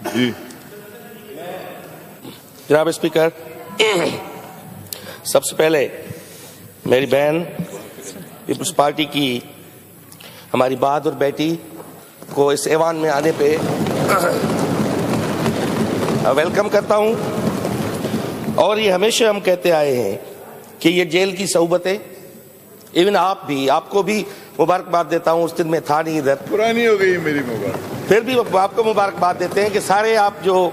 जी जनाब स्पीकर, सबसे पहले मेरी बहन पीपल्स पार्टी की हमारी बहादुर बेटी को इस ऐवान में आने पे वेलकम करता हूं। और ये हमेशा हम कहते आए हैं कि ये जेल की सहुबतें, इवन आपको भी मुबारकबाद देता हूं। उस दिन में था नहीं इधर, पुरानी हो गई मेरी मुबारक, फिर भी आपको मुबारकबाद देते हैं कि सारे आप जो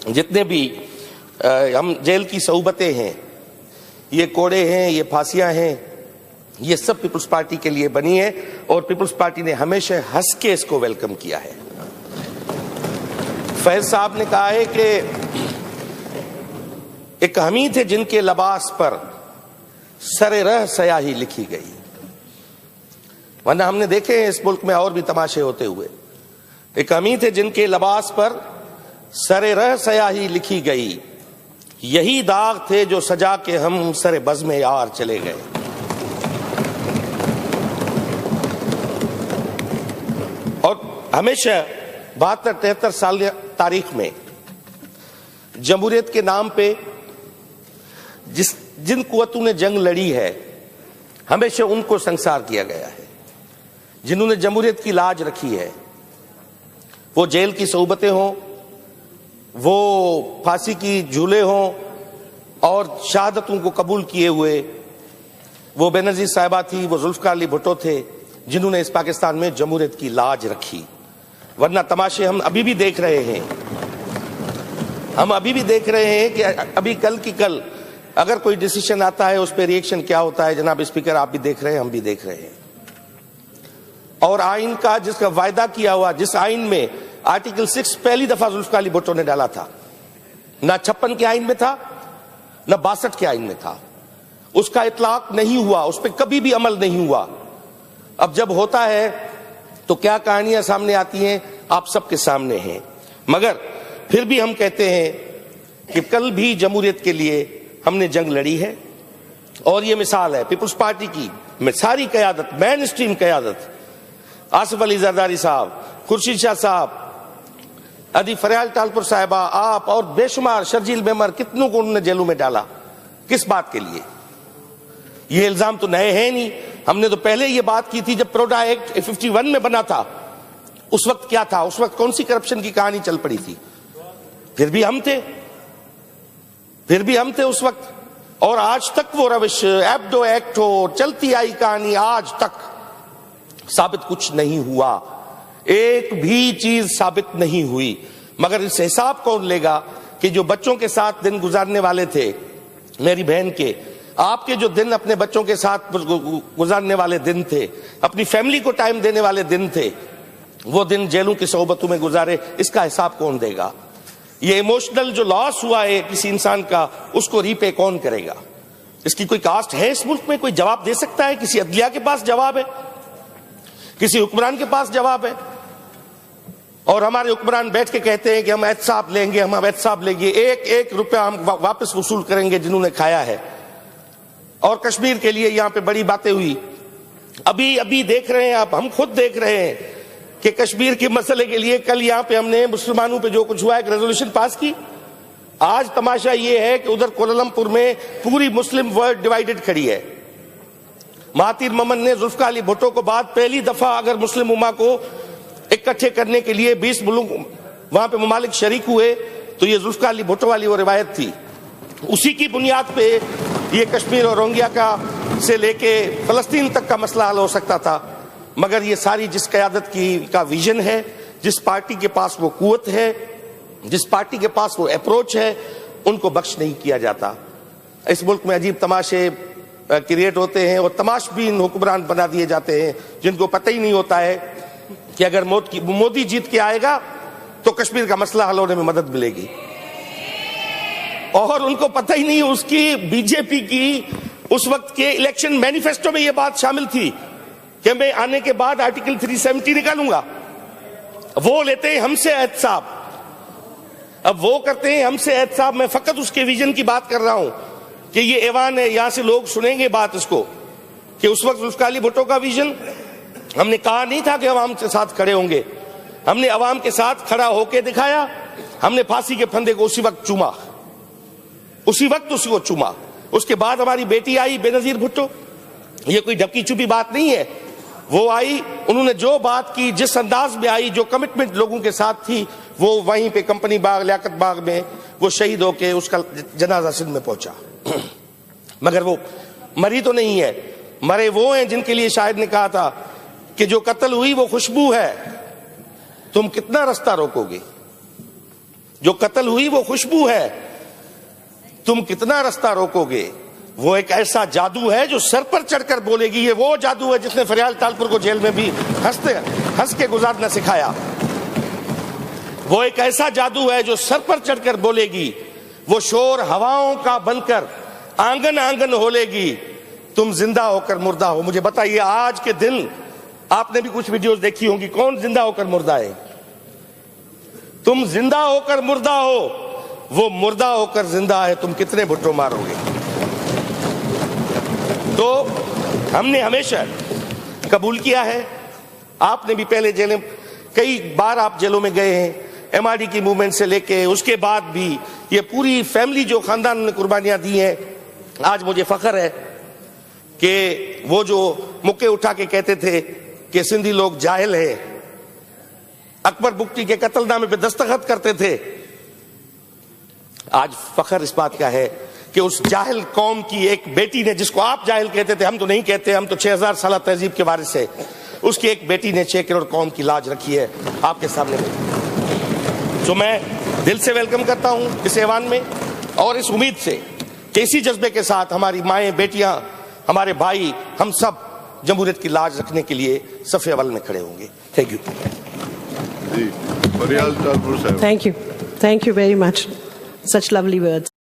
जितने भी हम जेल की सहुबतें हैं, ये कोड़े हैं, ये फांसियां हैं, ये सब पीपल्स पार्टी के लिए बनी है और पीपल्स पार्टी ने हमेशा हंस के इसको वेलकम किया है। फैज साहब ने कहा है कि एक हमी थे जिनके लिबास पर सरे रह सयाही लिखी गई, वरना हमने देखे हैं इस मुल्क में और भी तमाशे होते हुए। एक हमी थे जिनके लिबास पर सरे रह सयाही लिखी गई, यही दाग थे जो सजा के हम सरे बज़्म यार चले गए। और हमेशा 72-73 साल तारीख में जमहूरियत के नाम पे जिन कुव्वतों ने जंग लड़ी है, हमेशा उनको संसार किया गया है। जिन्होंने जमहूरियत की लाज रखी है, वो जेल की सहुबतें हों, वो फांसी की झूले हों और शहादतों को कबूल किए हुए, वो बेनज़ीर साहिबा थी, वो जुल्फ़िकार अली भुट्टो थे, जिन्होंने इस पाकिस्तान में जमहूरियत की लाज रखी। वरना तमाशे हम अभी भी देख रहे हैं। हम अभी भी देख रहे हैं कि अभी कल की कल अगर कोई डिसीजन आता है उस पर रिएक्शन क्या होता है। जनाब स्पीकर, आप भी देख रहे हैं, हम भी देख रहे हैं। और आइन का जिसका वायदा किया हुआ, जिस आइन में आर्टिकल 6 पहली दफा जुल्फ़िकार अली भुट्टो ने डाला था, ना 56 के आइन में था, ना 62 के आइन में था, उसका इतलाक नहीं हुआ, उस पर कभी भी अमल नहीं हुआ। अब जब होता है तो क्या कहानियां सामने आती हैं, आप सबके सामने हैं। मगर फिर भी हम कहते हैं कि कल भी जमहूरियत के लिए हमने जंग लड़ी है और ये मिसाल है पीपल्स पार्टी की सारी क़यादत, मेन स्ट्रीम क़यादत, आसिफ अली जरदारी साहब, खुर्शीद शाह साहब, अदी फरियाल टालपुर साहिबा, आप और बेशुमार शर्जील मेमर, कितनों को उन्होंने जेलों में डाला। किस बात के लिए? ये इल्जाम तो नए हैं नहीं, हमने तो पहले ये बात की थी जब प्रोडा एक्ट 51 में बना था। उस वक्त क्या था? उस वक्त कौन सी करप्शन की कहानी चल पड़ी थी? फिर भी हम थे उस वक्त। और आज तक वो रविश, एब्डो एक्ट हो, चलती आई कहानी, आज तक साबित कुछ नहीं हुआ, एक भी चीज साबित नहीं हुई। मगर इस हिसाब कौन लेगा कि जो बच्चों के साथ दिन गुजारने वाले थे, मेरी बहन के, आपके जो दिन अपने बच्चों के साथ गुजारने वाले दिन थे, अपनी फैमिली को टाइम देने वाले दिन थे, वो दिन जेलों की सोहबतों में गुजारे, इसका हिसाब कौन देगा? ये इमोशनल जो लॉस हुआ है किसी इंसान का, उसको रीपे कौन करेगा? इसकी कोई कास्ट है इस मुल्क में? कोई जवाब दे सकता है? किसी अदलिया के पास जवाब है? किसी हुक्मरान के पास जवाब है? और हमारे हुक्मरान बैठ के कहते हैं कि हम एहतसाब लेंगे, हम एहतसाब लेंगे, एक रुपया हम वापस वसूल करेंगे जिन्होंने खाया है। और कश्मीर के लिए यहां पे बड़ी बातें हुई, अभी देख रहे हैं आप, हम खुद देख रहे हैं कि कश्मीर के मसले के लिए कल यहां पे हमने मुसलमानों पे जो कुछ हुआ एक रेजोल्यूशन पास की। आज तमाशा ये है कि उधर कोलालमपुर में पूरी मुस्लिम वर्ल्ड डिवाइडेड खड़ी है। महातीर मोहम्मद ने जुल्फ़िकार अली भुट्टो को बाद पहली दफा अगर मुस्लिम उम्मा को इकट्ठे करने के लिए 20 मुल्क वहां पे ममालिक शरीक हुए, तो ये जुल्फ़िकार अली भुट्टो वाली वो रिवायत थी। उसी की बुनियाद पे ये कश्मीर और रोहिंग्या का से लेके फलस्तीन तक का मसला हल हो सकता था। मगर ये सारी जिस क़यादत का विजन है, जिस पार्टी के पास वो कुव्वत है, जिस पार्टी के पास वो अप्रोच है, उनको बख्श नहीं किया जाता। इस मुल्क में अजीब तमाशे क्रिएट होते हैं और तमाशबीन हुक्मरान बना दिए जाते हैं, जिनको पता ही नहीं होता है कि अगर मोदी जीत के आएगा तो कश्मीर का मसला हल होने में मदद मिलेगी। और उनको पता ही नहीं, उसकी बीजेपी की उस वक्त के इलेक्शन मैनिफेस्टो में यह बात शामिल थी कि मैं आने के बाद आर्टिकल 370 निकालूंगा। वो लेते हैं हमसे एहतसाब, अब वो करते हैं हमसे एहतसाब। मैं फकत उसके विजन की बात कर रहा हूं कि ये ऐवान है, यहां से लोग सुनेंगे बात इसको कि उस वक्त जुल्फ़िकार अली भुट्टो का विजन, हमने कहा नहीं था कि अवाम के साथ खड़े होंगे, हमने अवाम के साथ खड़ा होकर दिखाया हमने फांसी के फंदे को उसी वक्त चूमा, उसी वक्त उसको चूमा। उसके बाद हमारी बेटी आई बेनजीर भुट्टो, ये कोई ढकी छुपी बात नहीं है। वो आई, उन्होंने जो बात की, जिस अंदाज में आई, जो कमिटमेंट लोगों के साथ थी, वो वहीं पे कंपनी बाग, लियाकत बाग में वो शहीद होके उसका जनाजा सिंध में पहुंचा। मगर वो मरी तो नहीं है, मरे वो हैं जिनके लिए शायद ने कहा था कि जो कत्ल हुई वो खुशबू है, तुम कितना रास्ता रोकोगे। जो कत्ल हुई वो खुशबू है, तुम कितना रास्ता रोकोगे। वो एक ऐसा जादू है जो सर पर चढ़कर बोलेगी। ये वो जादू है जिसने फरियाल तालपुर को जेल में भी हंस के गुजारना सिखाया। वो एक ऐसा जादू है जो सर पर चढ़कर बोलेगी। वो शोर हवाओं का बनकर आंगन आंगन होलेगी, तुम जिंदा होकर मुर्दा हो। मुझे बताइए, आज के दिन आपने भी कुछ वीडियोस देखी होंगी, कौन जिंदा होकर मुर्दा है? तुम जिंदा होकर मुर्दा हो, वो मुर्दा होकर जिंदा है, तुम कितने भुट्टो मारोगे। तो हमने हमेशा कबूल किया है, आपने भी पहले जेलें, कई बार आप जेलों में गए हैं, एमआरडी की मूवमेंट से लेके उसके बाद भी ये पूरी फैमिली जो खानदान ने कुर्बानियां दी हैं। आज मुझे फख्र है कि वो जो मुक्के उठा के कहते थे कि सिंधी लोग जाहिल है, अकबर बुगटी के कत्लनामे पे दस्तखत करते थे, आज फख्र इस बात का है कि उस जाहिल कौम की एक बेटी ने, जिसको आप जाहिल कहते थे, हम तो नहीं कहते, हम तो 6000 साल तहजीब के वारिस है, उसकी एक बेटी ने 6 करोड़ कौम की लाज रखी है आपके सामने में। तो मैं दिल से वेलकम करता हूं इस ऐवान में, और इस उम्मीद से कि इसी जज्बे के साथ हमारी माएं, बेटियां, हमारे भाई, हम सब जमहूरियत की लाज रखने के लिए सफ़े अव्वल में खड़े होंगे। थैंक यू जी, फरियाल तालपुर साहब। Thank you very much. Such lovely words.